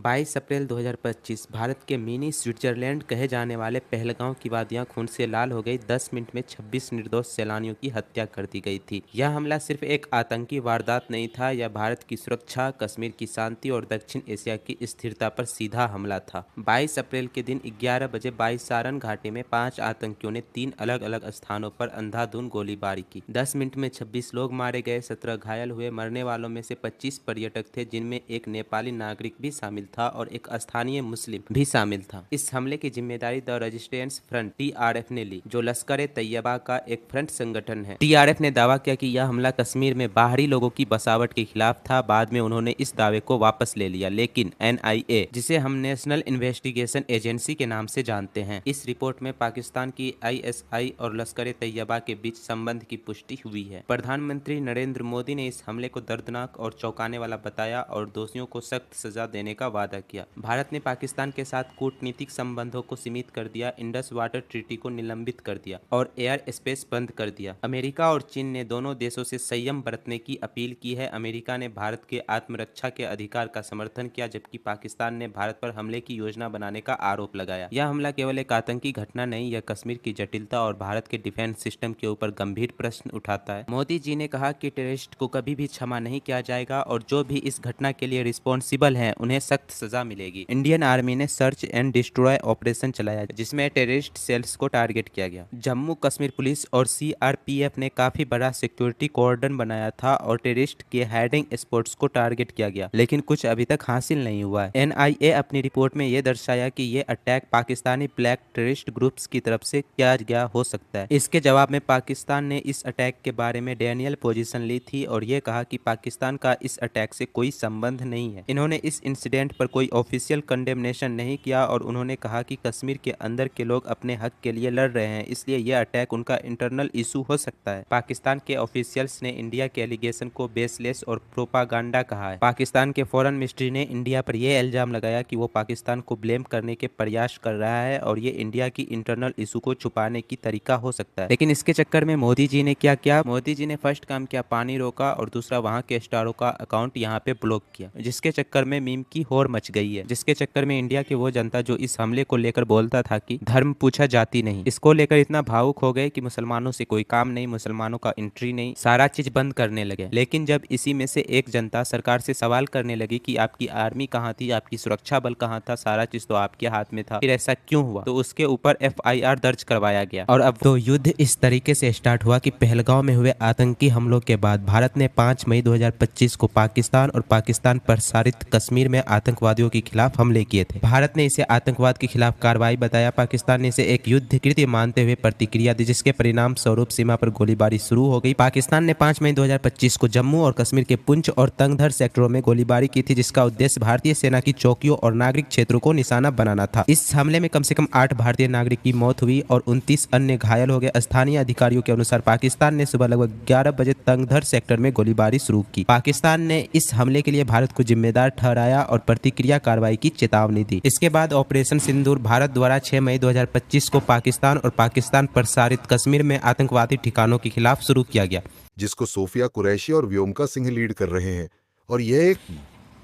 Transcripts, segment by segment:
22 अप्रैल 2025 भारत के mini Switzerland कहे जाने वाले पहलगांव की वादियां खून से लाल हो गई। 10 मिनट में 26 निर्दोष सैलानियों की हत्या कर दी गई थी। यह हमला सिर्फ एक आतंकी वारदात नहीं था, यह भारत की सुरक्षा, कश्मीर की शांति और दक्षिण एशिया की स्थिरता पर सीधा हमला था। 22 अप्रैल के दिन 11 बजे बाईसारन घाटी में 5 आतंकियों ने 3 अलग अलग स्थानों पर अंधाधुंध गोलीबारी की। 10 मिनट में 26 लोग मारे गए, 17 घायल हुए। मरने वालों में से 25 पर्यटक थे, जिनमें एक नेपाली नागरिक भी शामिल था और एक स्थानीय मुस्लिम भी शामिल था। इस हमले की जिम्मेदारी द रेजिस्टेंस फ्रंट टीआरएफ ने ली, जो लश्कर ए तैयबा का एक फ्रंट संगठन है। टीआरएफ ने दावा किया कि यह हमला कश्मीर में बाहरी लोगों की बसावट के खिलाफ था। बाद में उन्होंने इस दावे को वापस ले लिया, लेकिन एनआईए, जिसे हम नेशनल इन्वेस्टिगेशन एजेंसी के नाम से जानते हैं, इस रिपोर्ट में पाकिस्तान की आईएसआई और लश्कर ए तैयबा के बीच संबंध की पुष्टि हुई है। प्रधानमंत्री नरेंद्र मोदी ने इस हमले को दर्दनाक और चौंकाने वाला बताया और दोषियों को सख्त सजा देने का वादा किया। भारत ने पाकिस्तान के साथ कूटनीतिक संबंधों को सीमित कर दिया, इंडस वाटर ट्रीटी को निलंबित कर दिया और एयर स्पेस बंद कर दिया। अमेरिका और चीन ने दोनों देशों से संयम बरतने की अपील की है। अमेरिका ने भारत के आत्मरक्षा के अधिकार का समर्थन किया, जबकि पाकिस्तान ने भारत पर हमले की योजना बनाने का आरोप लगाया। यह हमला केवल एक आतंकी घटना नहीं, यह कश्मीर की जटिलता और भारत के डिफेंस सिस्टम के ऊपर गंभीर प्रश्न उठाता है। मोदी जी ने कहा कि टेररिस्ट को कभी भी क्षमा नहीं किया जाएगा और जो भी इस घटना के लिए रिस्पॉन्सिबल हैं, उन्हें सख्त सजा मिलेगी। इंडियन आर्मी ने सर्च एंड डिस्ट्रॉय ऑपरेशन चलाया, जिसमें टेररिस्ट सेल्स को टारगेट किया गया। जम्मू कश्मीर पुलिस और सीआरपीएफ ने काफी बड़ा सिक्योरिटी कॉर्डन बनाया था और टेररिस्ट के हाइडिंग स्पॉट्स को टारगेट किया गया, लेकिन कुछ अभी तक हासिल नहीं हुआ है। एनआईए अपनी रिपोर्ट में यह दर्शाया कि ये attack Pakistani black terrorist groups की तरफ से किया गया हो सकता है। इसके जवाब में पाकिस्तान ने इस अटैक के बारे में डेनियल पोजीशन ली थी और ये कहा कि पाकिस्तान का इस अटैक से कोई संबंध नहीं है। इन्होंने इस इंसिडेंट पर कोई ऑफिशियल कंडेमनेशन नहीं किया और उन्होंने कहा कि कश्मीर के अंदर के लोग अपने हक के लिए लड़ रहे हैं, इसलिए यह अटैक उनका इंटरनल इशू हो सकता है। पाकिस्तान के ऑफिशियल्स ने इंडिया के एलिगेशन को बेसलेस और प्रोपागांडा कहा है। पाकिस्तान के फॉरेन मिनिस्ट्री ने इंडिया पर यह इल्जाम लगाया कि वो पाकिस्तान को ब्लेम करने के प्रयास कर रहा है और ये इंडिया की इंटरनल इशू को छुपाने की तरीका हो सकता है। लेकिन इसके चक्कर में मोदी जी ने क्या किया? मोदी जी ने फर्स्ट काम किया, पानी रोका और दूसरा वहां के स्टारों का अकाउंट यहाँ पे ब्लॉक किया, जिसके चक्कर में मीम की होड़ मच गई है। जिसके चक्कर में इंडिया के वो जनता जो इस हमले को लेकर बोलता था कि धर्म पूछा जाति नहीं, इसको लेकर इतना भावुक हो गए कि मुसलमानों से कोई काम नहीं, मुसलमानों का एंट्री नहीं, सारा चीज बंद करने लगे। लेकिन जब इसी में से एक जनता सरकार से सवाल करने लगी कि आपकी आर्मी कहाँ थी, आपकी सुरक्षा बल कहाँ था, सारा चीज तो आपके हाथ में था, फिर ऐसा क्यों हुआ, तो उसके ऊपर एफआईआर दर्ज करवाया गया। और अब तो युद्ध इस तरीके से स्टार्ट हुआ कि पहलगांव में हुए आतंकी हमलों के बाद भारत ने 5 मई 2025 को पाकिस्तान और पाकिस्तान प्रशासित कश्मीर में आतंकवादियों के खिलाफ हमले किए थे। भारत ने इसे आतंकवाद के खिलाफ कार्रवाई बताया, पाकिस्तान ने इसे एक युद्ध कृत्य मानते हुए प्रतिक्रिया दी, जिसके परिणाम स्वरूप सीमा पर गोलीबारी शुरू हो गई। पाकिस्तान ने 5 मई 2025 को जम्मू और कश्मीर के पुंछ और तंगधर सेक्टरों में गोलीबारी की थी, जिसका उद्देश्य भारतीय सेना की चौकियों और नागरिक क्षेत्रों को निशाना बनाना था। इस हमले में कम से कम 8 भारतीय नागरिक की मौत हुई और 29 अन्य घायल हो गए। स्थानीय अधिकारियों के अनुसार पाकिस्तान ने सुबह लगभग 11 बजे तंगधर सेक्टर में गोलीबारी शुरू की। पाकिस्तान ने इस हमले के लिए भारत को जिम्मेदार ठहराया और प्रतिक्रिया कार्रवाई की चेतावनी दी। इसके बाद ऑपरेशन सिंदूर भारत द्वारा 6 मई 2025 को पाकिस्तान और पाकिस्तान प्रशासित कश्मीर में आतंकवादी ठिकानों के खिलाफ शुरू किया गया, जिसको सोफिया कुरैशी और व्योमका सिंह लीड कर रहे हैं और यह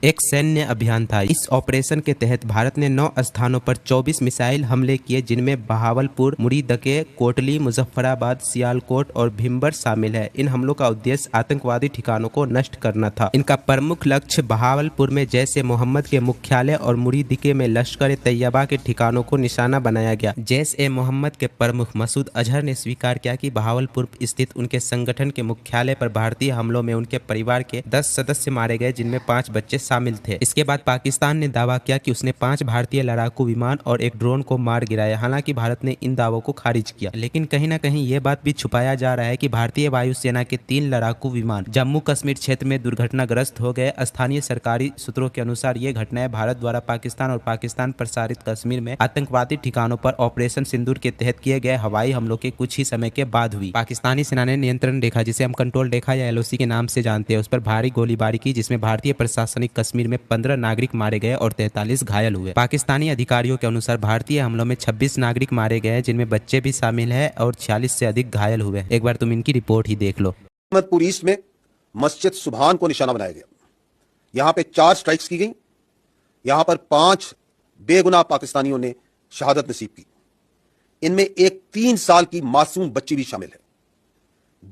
एक सैन्य अभियान था। इस ऑपरेशन के तहत भारत ने 9 स्थानों पर 24 मिसाइल हमले किए, जिनमें बहावलपुर, मुरीदके, कोटली, मुजफ्फराबाद, सियालकोट और भिम्बर शामिल है। इन हमलों का उद्देश्य आतंकवादी ठिकानों को नष्ट करना था। इनका प्रमुख लक्ष्य बहावलपुर में जैश ए मोहम्मद के मुख्यालय और मुरीदके में लश्कर ए तैयबा के ठिकानों को निशाना बनाया गया। जैश ए मोहम्मद के प्रमुख मसूद अजहर ने स्वीकार किया कि बहावलपुर स्थित उनके संगठन के मुख्यालय पर भारतीय हमलों में उनके परिवार के 10 सदस्य मारे गए, जिनमें 5 बच्चे शामिल थे। इसके बाद पाकिस्तान ने दावा किया कि उसने 5 भारतीय लड़ाकू विमान और एक ड्रोन को मार गिराया। हालांकि भारत ने इन दावों को खारिज किया, लेकिन कहीं ना कहीं ये बात भी छुपाया जा रहा है कि भारतीय वायुसेना के 3 लड़ाकू विमान जम्मू कश्मीर क्षेत्र में दुर्घटनाग्रस्त हो गए। स्थानीय सरकारी सूत्रों के अनुसार ये घटनाएं भारत द्वारा पाकिस्तान और पाकिस्तान प्रशासित कश्मीर में आतंकवादी ठिकानों पर ऑपरेशन सिंदूर के तहत किए गए हवाई हमलों के कुछ ही समय के बाद हुई। पाकिस्तानी सेना ने नियंत्रण रेखा, जिसे हम कंट्रोल रेखा या एलओसी के नाम से जानते हैं, उस पर भारी गोलीबारी की, जिसमें भारतीय प्रशासनिक कश्मीर में 15 नागरिक मारे गए और 43 घायल हुए। पाकिस्तानी अधिकारियों के अनुसार भारतीय हमलों में 26 नागरिक मारे गए, जिनमें बच्चे भी शामिल हैं और 46 से अधिक घायल हुए। एक बार तुम इनकी रिपोर्ट ही देख लो। अहमदपुर ईस्ट में मस्जिद सुभान को निशाना बनाया गया। यहां पे 4 स्ट्राइक्स की गई। यहां पर 5 बेगुनाह पाकिस्तानियों ने शहादत नसीब की। इनमें एक 3 साल की मासूम बच्ची भी शामिल है।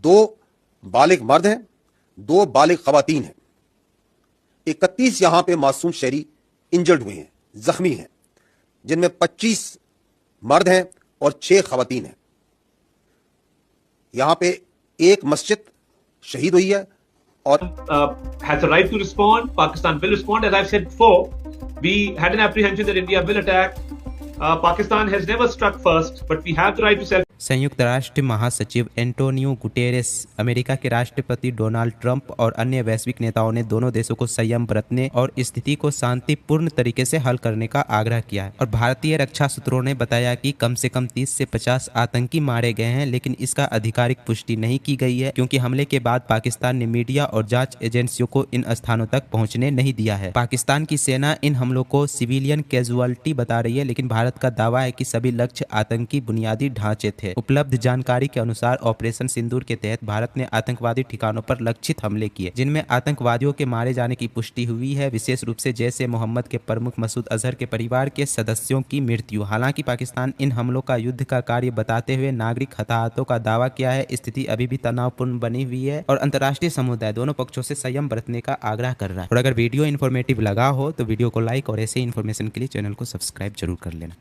2 बालिग मर्द हैं, 2 बालिग खवातीन हैं। 31 यहां पे मासूम शहरी इंजर्ड हुए हैं, जख्मी हैं, जिनमें 25 मर्द हैं और 6 खवातीन हैं। यहां पे एक मस्जिद शहीद हुई है और has a right to respond. Pakistan will respond. As I've said before, we had an apprehension that India will attack. Pakistan has never struck first, but we have the right to self. संयुक्त राष्ट्र महासचिव Antonio Guterres, America के राष्ट्रपति Donald Trump और अन्य वैश्विक नेताओं ने दोनों देशों को संयम बरतने और स्थिति को शांतिपूर्ण तरीके से हल करने का आग्रह किया है। और भारतीय रक्षा सूत्रों ने बताया कि कम से कम 30 से 50 आतंकी मारे गए हैं, लेकिन इसका आधिकारिक पुष्टि नहीं की गई है, क्योंकि हमले के बाद पाकिस्तान ने मीडिया और जांच एजेंसियों को इन स्थानों तक पहुंचने नहीं दिया है। पाकिस्तान की सेना इन हमलों को सिविलियन कैजुअलिटी बता रही है, लेकिन भारत का दावा है कि सभी लक्ष्य आतंकी बुनियादी ढांचे थे। उपलब्ध जानकारी के अनुसार ऑपरेशन सिंदूर के तहत भारत ने आतंकवादी ठिकानों पर लक्षित हमले किए, जिनमें आतंकवादियों के मारे जाने की पुष्टि हुई है, विशेष रूप से जैश ए मोहम्मद के प्रमुख मसूद अजहर के परिवार के सदस्यों की मृत्यु। हालांकि पाकिस्तान इन हमलों का युद्ध का कार्य बताते हुए नागरिक हताहतों का दावा किया है। स्थिति अभी भी तनावपूर्ण बनी हुई है और अंतर्राष्ट्रीय समुदाय दोनों पक्षों से संयम बरतने का आग्रह कर रहा है। और अगर वीडियो इन्फॉर्मेटिव लगा हो तो वीडियो को लाइक और ऐसे इन्फॉर्मेशन के लिए चैनल को सब्सक्राइब जरूर कर लेना।